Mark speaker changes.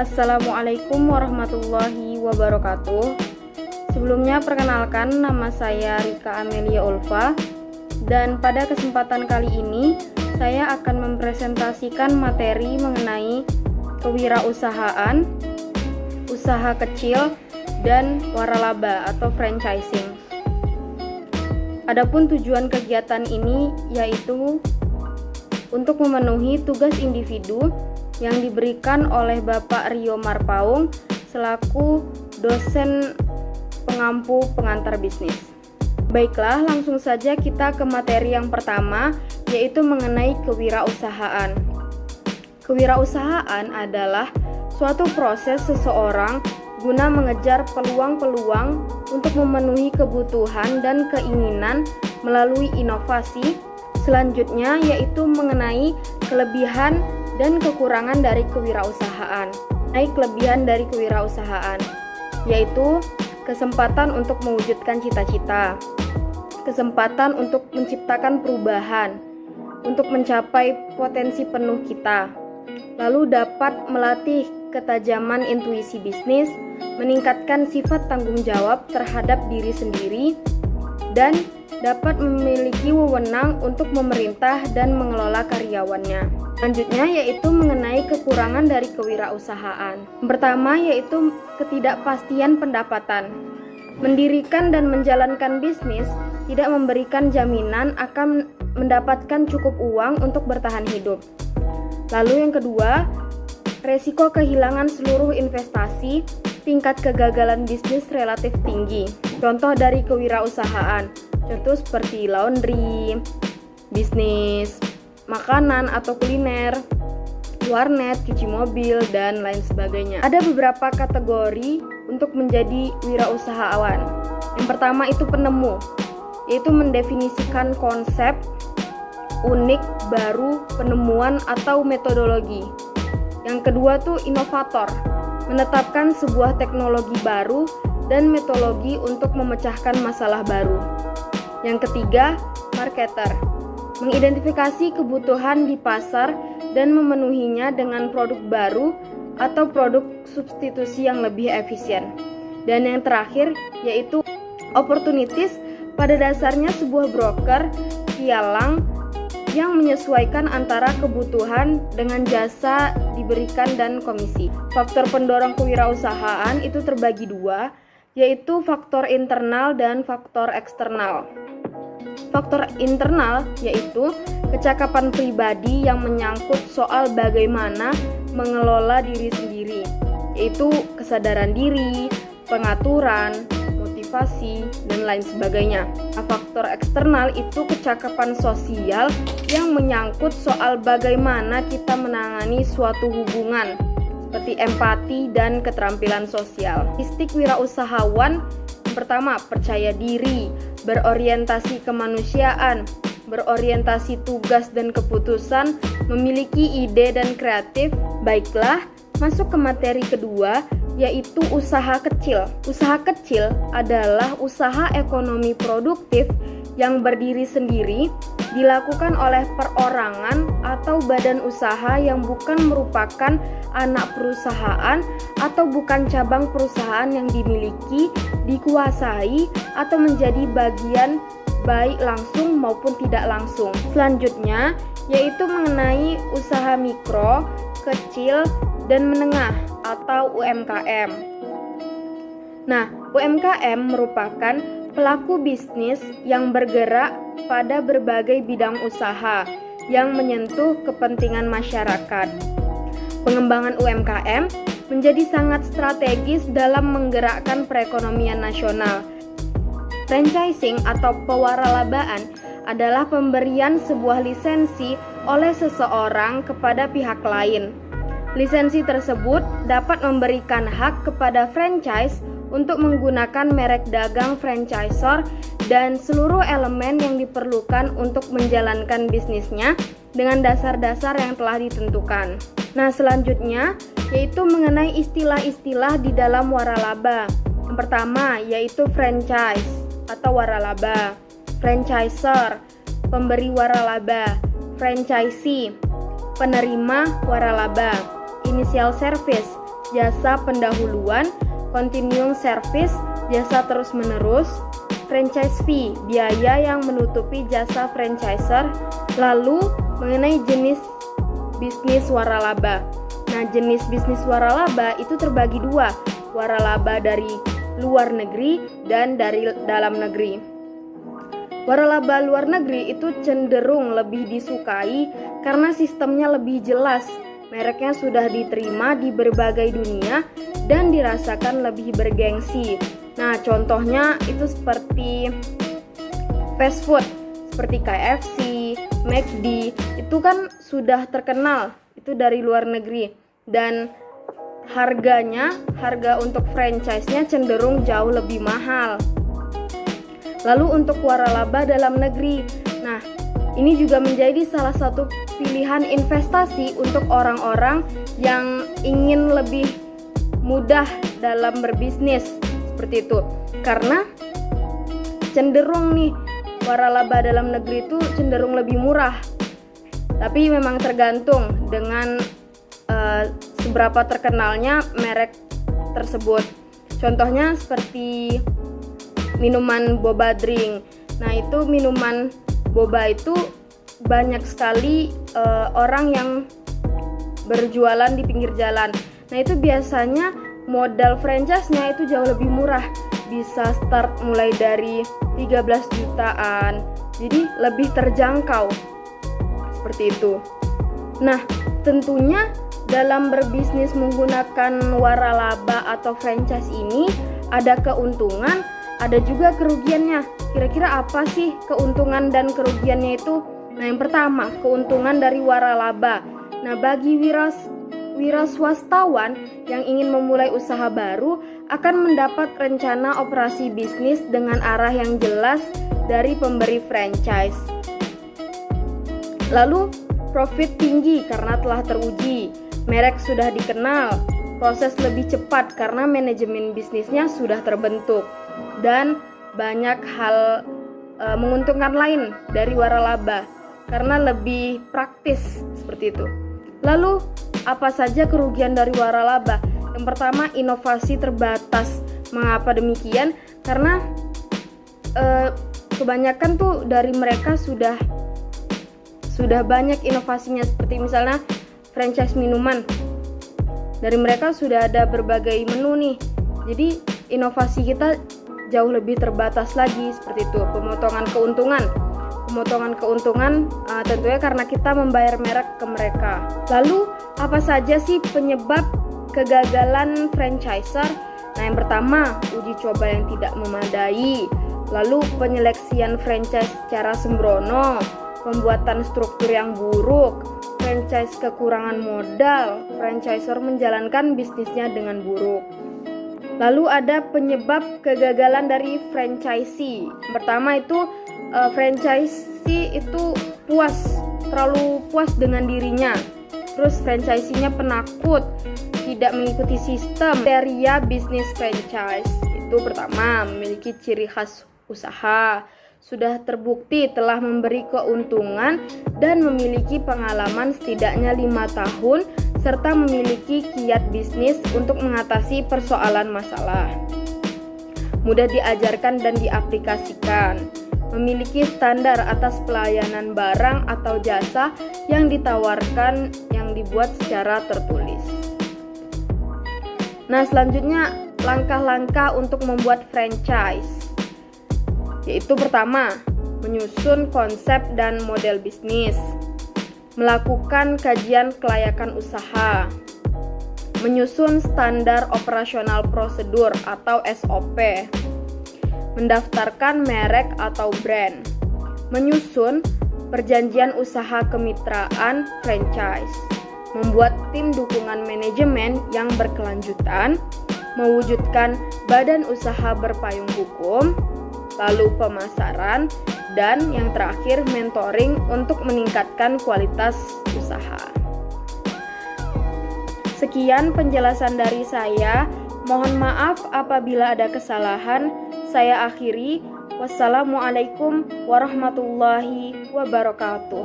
Speaker 1: Assalamualaikum warahmatullahi wabarakatuh. Sebelumnya perkenalkan, nama saya Rika Amelia Ulfa, dan pada kesempatan kali ini saya akan mempresentasikan materi mengenai kewirausahaan, usaha kecil, dan waralaba atau franchising. Adapun tujuan kegiatan ini yaitu untuk memenuhi tugas individu yang diberikan oleh Bapak Rio Marpaung selaku dosen pengampu pengantar bisnis. Baiklah, langsung saja kita ke materi yang pertama, yaitu mengenai kewirausahaan. Kewirausahaan adalah suatu proses seseorang guna mengejar peluang-peluang untuk memenuhi kebutuhan dan keinginan melalui inovasi. Selanjutnya yaitu mengenai kelebihan dan kekurangan dari kewirausahaan. Kelebihan dari kewirausahaan yaitu kesempatan untuk mewujudkan cita-cita, kesempatan untuk menciptakan perubahan, untuk mencapai potensi penuh kita, lalu dapat melatih ketajaman intuisi bisnis, meningkatkan sifat tanggung jawab terhadap diri sendiri, dan dapat memiliki wewenang untuk memerintah dan mengelola karyawannya. Selanjutnya yaitu mengenai kekurangan dari kewirausahaan. Pertama yaitu ketidakpastian pendapatan. Mendirikan dan menjalankan bisnis tidak memberikan jaminan akan mendapatkan cukup uang untuk bertahan hidup. Lalu yang kedua, resiko kehilangan seluruh investasi, tingkat kegagalan bisnis relatif tinggi. Contoh dari kewirausahaan, contoh seperti laundry, bisnis makanan atau kuliner, warnet, cuci mobil, dan lain sebagainya. Ada beberapa kategori untuk menjadi wirausahawan. Yang pertama itu penemu, yaitu mendefinisikan konsep unik, baru, penemuan atau metodologi. Yang kedua tuh inovator, menetapkan sebuah teknologi baru dan metodologi untuk memecahkan masalah baru. Yang ketiga, marketer, mengidentifikasi kebutuhan di pasar dan memenuhinya dengan produk baru atau produk substitusi yang lebih efisien. Dan yang terakhir yaitu opportunities, pada dasarnya sebuah broker pialang yang menyesuaikan antara kebutuhan dengan jasa diberikan dan komisi. Faktor pendorong kewirausahaan itu terbagi dua, yaitu faktor internal dan faktor eksternal. Faktor internal yaitu kecakapan pribadi yang menyangkut soal bagaimana mengelola diri sendiri, yaitu kesadaran diri, pengaturan, motivasi, dan lain sebagainya. Faktor eksternal itu kecakapan sosial yang menyangkut soal bagaimana kita menangani suatu hubungan, seperti empati dan keterampilan sosial. Karakteristik wirausahawan: pertama, percaya diri, berorientasi kemanusiaan, berorientasi tugas dan keputusan, memiliki ide dan kreatif. Baiklah, masuk ke materi kedua, yaitu usaha kecil. Usaha kecil adalah usaha ekonomi produktif yang berdiri sendiri, dilakukan oleh perorangan atau badan usaha yang bukan merupakan anak perusahaan atau bukan cabang perusahaan yang dimiliki, dikuasai, atau menjadi bagian baik langsung maupun tidak langsung. Selanjutnya yaitu mengenai usaha mikro, kecil, dan menengah atau UMKM. Nah, UMKM merupakan pelaku bisnis yang bergerak pada berbagai bidang usaha yang menyentuh kepentingan masyarakat. Pengembangan UMKM menjadi sangat strategis dalam menggerakkan perekonomian nasional. Franchising atau pewaralabaan adalah pemberian sebuah lisensi oleh seseorang kepada pihak lain. Lisensi tersebut dapat memberikan hak kepada franchise untuk menggunakan merek dagang franchisor dan seluruh elemen yang diperlukan untuk menjalankan bisnisnya dengan dasar-dasar yang telah ditentukan. Nah, selanjutnya yaitu mengenai istilah-istilah di dalam waralaba. Yang pertama yaitu franchise atau waralaba, franchisor, pemberi waralaba, franchisee, penerima waralaba, initial service, jasa pendahuluan, continuing service, jasa terus-menerus, franchise fee, biaya yang menutupi jasa franchisor. Lalu mengenai jenis bisnis waralaba. Nah, jenis bisnis waralaba itu terbagi dua, waralaba dari luar negeri dan dari dalam negeri. Waralaba luar negeri itu cenderung lebih disukai karena sistemnya lebih jelas, mereknya sudah diterima di berbagai dunia dan dirasakan lebih bergengsi. Nah, contohnya itu seperti fast food, seperti KFC, McD, itu kan sudah terkenal, itu dari luar negeri. Dan harga untuk franchise-nya cenderung jauh lebih mahal. Lalu untuk waralaba dalam negeri, nah ini juga menjadi salah satu pilihan investasi untuk orang-orang yang ingin lebih mudah dalam berbisnis, seperti itu. Karena cenderung nih waralaba dalam negeri itu cenderung lebih murah. Tapi memang tergantung dengan seberapa terkenalnya merek tersebut. Contohnya seperti minuman boba drink. Nah, itu minuman boba itu banyak sekali orang yang berjualan di pinggir jalan. Nah, itu biasanya modal franchise-nya itu jauh lebih murah. Bisa start mulai dari 13 jutaan. Jadi lebih terjangkau. Seperti itu. Nah, tentunya dalam berbisnis menggunakan waralaba atau franchise ini ada keuntungan, ada juga kerugiannya. Kira-kira apa sih keuntungan dan kerugiannya itu? Nah, yang pertama, keuntungan dari waralaba. Nah, bagi wira swastawan yang ingin memulai usaha baru akan mendapat rencana operasi bisnis dengan arah yang jelas dari pemberi franchise. Lalu, profit tinggi karena telah teruji. Merek sudah dikenal, proses lebih cepat karena manajemen bisnisnya sudah terbentuk, dan banyak hal menguntungkan lain dari waralaba karena lebih praktis, seperti itu. Lalu apa saja kerugian dari waralaba? Yang pertama, inovasi terbatas. Mengapa demikian? Karena kebanyakan tuh dari mereka sudah banyak inovasinya, seperti misalnya franchise minuman. Dari mereka sudah ada berbagai menu nih. Jadi inovasi kita jauh lebih terbatas lagi, seperti itu. Pemotongan keuntungan tentunya karena kita membayar merek ke mereka. Lalu apa saja sih penyebab kegagalan franchisor? Nah, yang pertama, uji coba yang tidak memadai. Lalu penyeleksian franchise secara sembrono, pembuatan struktur yang buruk, franchise kekurangan modal, franchisor menjalankan bisnisnya dengan buruk. Lalu ada penyebab kegagalan dari franchisee. Pertama itu franchisee itu terlalu puas dengan dirinya. Terus franchisee-nya penakut, tidak mengikuti sistem kriteria bisnis franchise. Itu pertama, memiliki ciri khas usaha, sudah terbukti telah memberi keuntungan dan memiliki pengalaman setidaknya 5 tahun serta memiliki kiat bisnis untuk mengatasi persoalan masalah. Mudah diajarkan dan diaplikasikan. Memiliki standar atas pelayanan barang atau jasa yang ditawarkan yang dibuat secara tertulis. Nah, selanjutnya langkah-langkah untuk membuat franchise. Yaitu pertama, menyusun konsep dan model bisnis, melakukan kajian kelayakan usaha, menyusun standar operasional prosedur atau SOP, mendaftarkan merek atau brand, menyusun perjanjian usaha kemitraan franchise, membuat tim dukungan manajemen yang berkelanjutan, mewujudkan badan usaha berpayung hukum, lalu pemasaran, dan yang terakhir mentoring untuk meningkatkan kualitas usaha. Sekian penjelasan dari saya. Mohon maaf apabila ada kesalahan. Saya akhiri. Wassalamualaikum warahmatullahi wabarakatuh.